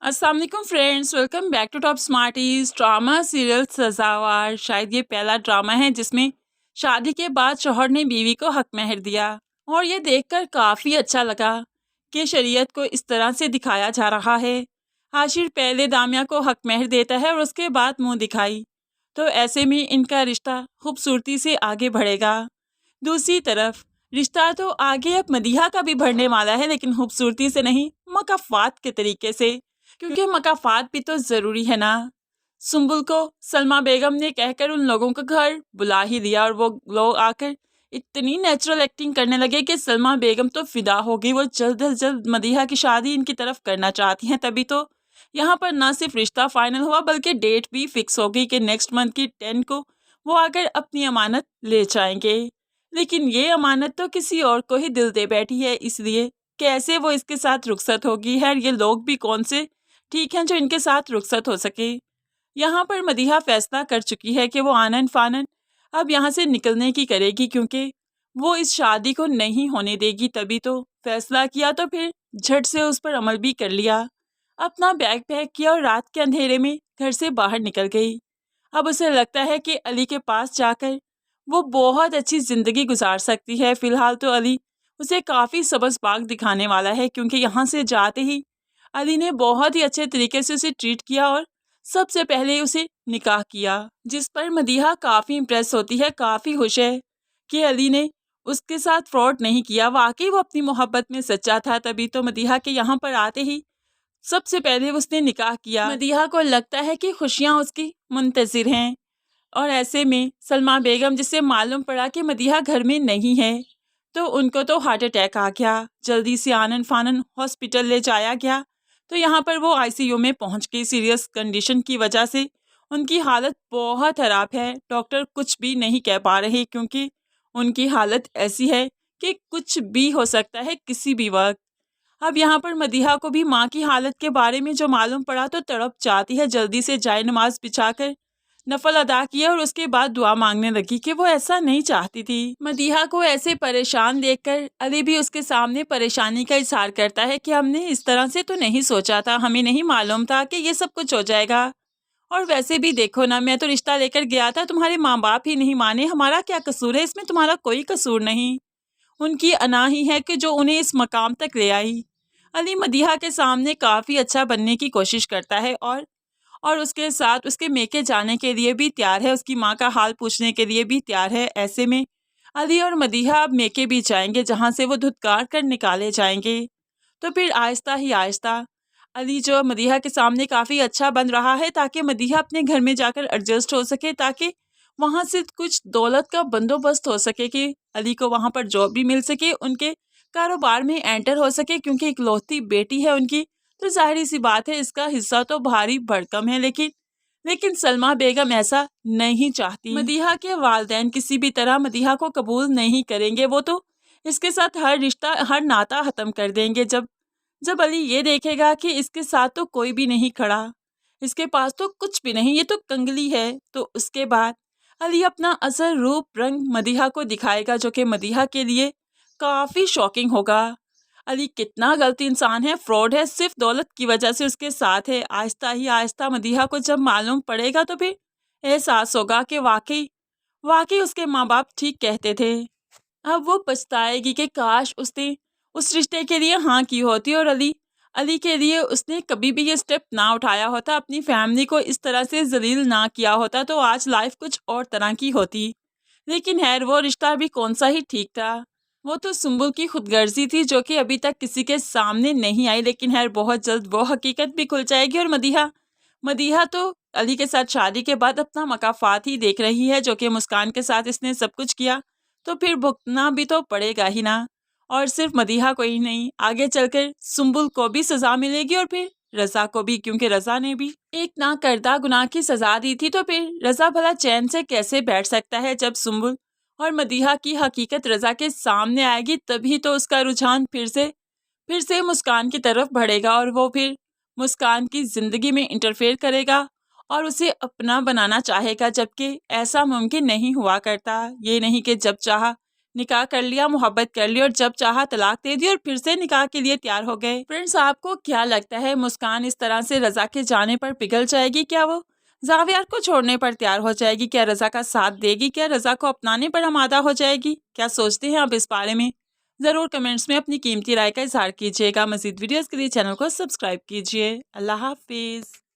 अस्सलाम वालेकुम friends, welcome back to Top Smarties. Drama serial सजावार शायद ये पहला ड्रामा है जिसमें शादी के बाद शौहर ने बीवी को हक महर दिया, और ये देखकर काफ़ी अच्छा लगा कि शरीयत को इस तरह से दिखाया जा रहा है। आशिर पहले दामिया को हक महर देता है और उसके बाद मुंह दिखाई, तो ऐसे में इनका रिश्ता खूबसूरती से आगे बढ़ेगा। दूसरी तरफ रिश्ता तो आगे अब मदीहा का भी बढ़ने वाला है, लेकिन खूबसूरती से नहीं, मकाफात के तरीके से, क्योंकि मकाफात भी तो ज़रूरी है ना। सुम्बुल को सलमा बेगम ने कहकर उन लोगों का घर बुला ही दिया, और वो लोग आकर इतनी नेचुरल एक्टिंग करने लगे कि सलमा बेगम तो फिदा हो गई। वो जल्द अज जल्द मदीहा की शादी इनकी तरफ करना चाहती हैं। तभी तो यहाँ पर ना सिर्फ रिश्ता फाइनल हुआ, बल्कि डेट भी फिक्स हो गई कि नेक्स्ट मंथ की 10 को वो आकर अपनी अमानत ले जाएंगे। लेकिन ये अमानत तो किसी और को ही दिल दे बैठी है, इसलिए कैसे वो इसके साथ रुखसत होगी है। ये लोग भी कौन से ठीक हैं जो इनके साथ रुखसत हो सके। यहाँ पर मदीहा फैसला कर चुकी है कि वो आनन फानन अब यहाँ से निकलने की करेगी, क्योंकि वो इस शादी को नहीं होने देगी। तभी तो फैसला किया, तो फिर झट से उस पर अमल भी कर लिया। अपना बैग पैक किया और रात के अंधेरे में घर से बाहर निकल गई। अब उसे लगता है कि अली के पास जाकर वो बहुत अच्छी ज़िंदगी गुजार सकती है। फ़िलहाल तो अली उसे काफ़ी सबज़ बाग दिखाने वाला है, क्योंकि यहाँ से जाते ही अली ने बहुत ही अच्छे तरीके से उसे ट्रीट किया और सबसे पहले उसे निकाह किया, जिस पर मदीहा काफ़ी इम्प्रेस होती है, काफ़ी खुश है कि अली ने उसके साथ फ्रॉड नहीं किया। वाकई वो अपनी मोहब्बत में सच्चा था। तभी तो मदीहा के यहाँ पर आते ही सबसे पहले उसने निकाह किया। मदीहा को लगता है कि खुशियाँ उसकी मुंतज़िर हैं, और ऐसे में सलमा बेगम, जिसे मालूम पड़ा कि मदीहा घर में नहीं है, तो उनको तो हार्ट अटैक आ गया। जल्दी से आनन फानन हॉस्पिटल ले जाया गया, तो यहाँ पर वो आईसीयू में पहुँच गई। सीरियस कंडीशन की वजह से उनकी हालत बहुत ख़राब है। डॉक्टर कुछ भी नहीं कह पा रहे, क्योंकि उनकी हालत ऐसी है कि कुछ भी हो सकता है किसी भी वक्त। अब यहाँ पर मदीहा को भी माँ की हालत के बारे में जो मालूम पड़ा, तो तड़प जाती है। जल्दी से जाए नमाज बिछाकर नफल अदा किया और उसके बाद दुआ मांगने लगी कि वो ऐसा नहीं चाहती थी। मदीहा को ऐसे परेशान देखकर अली भी उसके सामने परेशानी का इजहार करता है कि हमने इस तरह से तो नहीं सोचा था, हमें नहीं मालूम था कि ये सब कुछ हो जाएगा। और वैसे भी देखो ना, मैं तो रिश्ता लेकर गया था, तुम्हारे माँ बाप ही नहीं माने, हमारा क्या कसूर है इसमें? तुम्हारा कोई कसूर नहीं, उनकी अना ही है कि जो उन्हें इस मकाम तक ले आई। अली मदीहा के सामने काफ़ी अच्छा बनने की कोशिश करता है, और उसके साथ उसके मेके जाने के लिए भी तैयार है, उसकी माँ का हाल पूछने के लिए भी तैयार है। ऐसे में अली और मदीहा अब मेके भी जाएंगे, जहाँ से वो धुतकार कर निकाले जाएंगे। तो फिर आहिस्ता ही आहिस्ता अली जो मदीहा के सामने काफ़ी अच्छा बन रहा है, ताकि मदीहा अपने घर में जाकर एडजस्ट हो सके, ताकि वहाँ से कुछ दौलत का बंदोबस्त हो सके कि अली को वहाँ पर जॉब भी मिल सके, उनके कारोबार में एंटर हो सके, क्योंकि इकलौती बेटी है उनकी, तो जाहिर सी बात है इसका हिस्सा तो भारी भरकम है। लेकिन सलमा बेगम ऐसा नहीं चाहती। मदीहा के वालिदैन किसी भी तरह मदीहा को कबूल नहीं करेंगे, वो तो इसके साथ हर रिश्ता हर नाता ख़त्म कर देंगे। जब अली ये देखेगा कि इसके साथ तो कोई भी नहीं खड़ा, इसके पास तो कुछ भी नहीं, ये तो कंगली है, तो उसके बाद अली अपना असल रूप रंग मदीहा को दिखाएगा, जो कि मदीहा के लिए काफ़ी शॉकिंग होगा। अली कितना गलत इंसान है, फ्रॉड है, सिर्फ दौलत की वजह से उसके साथ है। आहिस्ता ही आहिस्ता मदीहा को जब मालूम पड़ेगा, तो फिर एहसास होगा कि वाकई वाकई उसके माँ बाप ठीक कहते थे। अब वो पछताएगी कि काश उसने उस रिश्ते के लिए हाँ की होती, और अली अली के लिए उसने कभी भी ये स्टेप ना उठाया होता, अपनी फैमिली को इस तरह से जलील ना किया होता, तो आज लाइफ कुछ और तरह की होती। लेकिन खैर, वो रिश्ता भी कौन सा ही ठीक था। वो तो सुम्बुल की खुदगर्जी थी, जो कि अभी तक किसी के सामने नहीं आई। लेकिन खैर, बहुत जल्द वो हकीकत भी खुल जाएगी, और मदीहा तो अली के साथ शादी के बाद अपना मकाफात ही देख रही है, जो कि मुस्कान के साथ इसने सब कुछ किया, तो फिर भुगतना भी तो पड़ेगा ही ना। और सिर्फ मदीहा को ही नहीं, आगे चलकर सुम्बुल को भी सज़ा मिलेगी, और फिर रज़ा को भी, क्योंकि रज़ा ने भी एक ना करदा गुनाह की सज़ा दी थी। तो फिर रज़ा भला चैन से कैसे बैठ सकता है? जब सुम्बुल और मदीहा की हकीकत रज़ा के सामने आएगी, तभी तो उसका रुझान फिर से मुस्कान की तरफ बढ़ेगा, और वो फिर मुस्कान की ज़िंदगी में इंटरफेयर करेगा और उसे अपना बनाना चाहेगा, जबकि ऐसा मुमकिन नहीं हुआ करता। ये नहीं कि जब चाहा نکاح کر لیا، محبت کر لی اور جب چاہا طلاق دے دی اور پھر سے نکاح کے لیے تیار ہو گئے۔ فرینڈز، آپ کو کیا لگتا ہے مسکان اس طرح سے رضا کے جانے پر پگھل جائے گی؟ کیا وہ زاویار کو چھوڑنے پر تیار ہو جائے گی؟ کیا رضا کا ساتھ دے گی؟ کیا رضا کو اپنانے پر آمادہ ہو جائے گی؟ کیا سوچتے ہیں آپ اس بارے میں؟ ضرور کمنٹس میں اپنی قیمتی رائے کا اظہار کیجیے گا۔ مزید ویڈیوز کے لیے چینل کو سبسکرائب کیجیے۔ اللہ حافظ۔